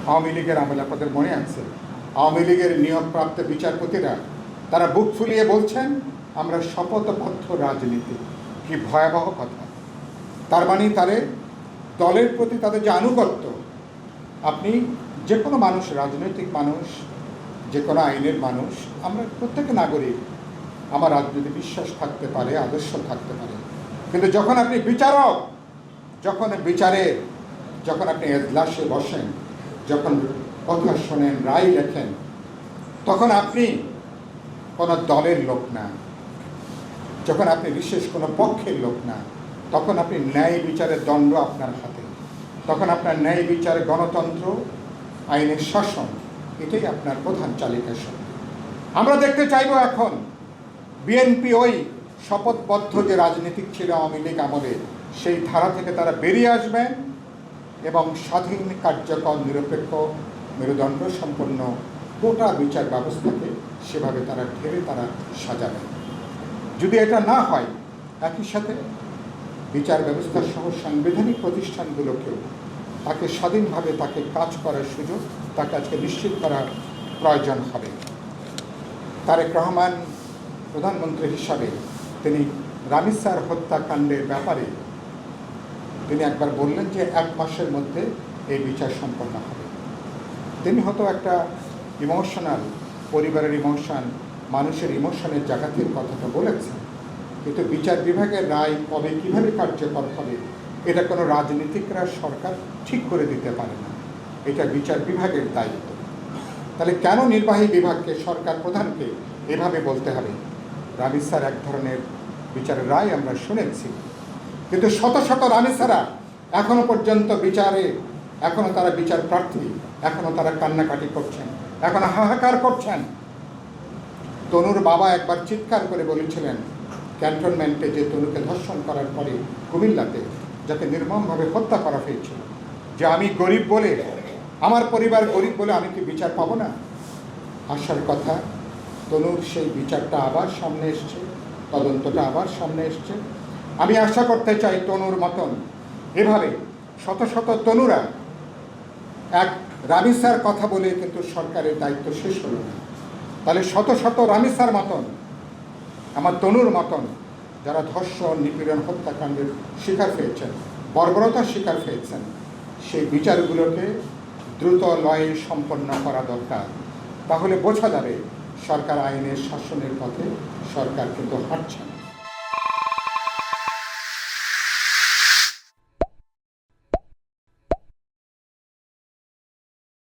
আওয়ামী লীগের আমলে আপনাদের মনে আছে, আওয়ামী লীগের নিয়োগপ্রাপ্ত বিচারপতিরা তারা বুক ফুলিয়ে বলছেন আমরা শপথবদ্ধ রাজনীতি। কি ভয়াবহ কথা! তার মানে তাদের দলের প্রতি তাদের যে আনুগত্য, আপনি যে কোনো মানুষ, রাজনৈতিক মানুষ, যে কোনো আইনের মানুষ, আমরা প্রত্যেক নাগরিক, আমার রাজনীতি বিশ্বাস থাকতে পারে, আদর্শ থাকতে পারে, কিন্তু যখন আপনি বিচারক, যখন আপনি এজলাসে বসেন, যখন কথা শোনেন, রায় লেখেন, তখন আপনি কোনো দলের লোক না, যখন আপনি বিশেষ কোনো পক্ষের লোক না, তখন আপনি ন্যায় বিচারের দণ্ড আপনার হাতে, তখন আপনার ন্যায় বিচারে গণতন্ত্র, আইনের শাসন, এটাই আপনার প্রধান চালিকা শক্তি। আমরা দেখতে চাইব এখন বিএনপি ওই শপথবদ্ধ যে রাজনীতিক ছিল আওয়ামী লীগ আমলে, সেই ধারা থেকে তারা বেরিয়ে আসবেন এবং স্বাধীন, কার্যকর, নিরপেক্ষ, মেরুদণ্ড সম্পন্ন গোটা বিচার ব্যবস্থাকে সেভাবে তারা ঢেলে তারা সাজাবেন। যদি এটা না হয়, একই সাথে বিচার ব্যবস্থা সহ সাংবিধানিক প্রতিষ্ঠানগুলোকেও তাকে স্বাধীনভাবে তাকে কাজ করার সুযোগ তাকে আজকে নিশ্চিত করার প্রয়োজন হবে। তারেক রহমান প্রধানমন্ত্রী হিসাবে তিনি রামিসার হত্যাকাণ্ডের ব্যাপারে তিনি একবার বললেন যে 1 মাসের মধ্যে এই বিচার সম্পন্ন হবে। তিনি হয়তো একটা ইমোশনাল, পরিবারের ইমোশন, মানুষের ইমোশনের জায়গা থেকে কথাটা বলেছেন, কিন্তু বিচার বিভাগের রায় কবে কীভাবে কার্যকর হবে এটা কোনো রাজনীতিকরা, সরকার ঠিক করে দিতে পারে না, এটা বিচার বিভাগের দায়িত্ব। তাহলে কেন নির্বাহী বিভাগকে, সরকার প্রধানকে এভাবে বলতে হবে? রামিসার এক ধরনের বিচারের রায় আমরা শুনেছি, কিন্তু শত শত রামিসারা এখনো পর্যন্ত বিচারে, এখনো তারা বিচার প্রার্থী, এখনো তারা কান্নাকাটি করছেন, এখনো হাহাকার করছেন। তনুর বাবা একবার চিৎকার করে বলেছিলেন ক্যান্টনমেন্টে, যে তনুকে ধর্ষণ করার পরে কুমিল্লাতে যাকে নির্মমভাবে হত্যা করা হয়েছিল, যে আমি গরিব বলে, আমার পরিবার গরিব বলে আমি কি বিচার পাবো না? আসার কথা, তনুর সেই বিচারটা আবার সামনে এসছে, তদন্তটা আবার সামনে এসছে। আমি আশা করতে চাই তনুর মতন এভাবে শত শত তনুরা, এক রামিসার কথা বলে কিন্তু সরকারের দায়িত্ব শেষ হলো না। তাহলে শত শত রামিসার মতন, আমার তনুর মতন যারা ধর্ষণ, নিপীড়ন, হত্যাকাণ্ডের শিকার হয়েছেন, বর্বরতার শিকার হয়েছেন, সেই বিচারগুলোকে দ্রুত লয়ে সম্পন্ন করা দরকার। তাহলে বোঝা যাবে সরকার আইনের শাসনের পথে সরকার কিন্তু হাঁটছেন।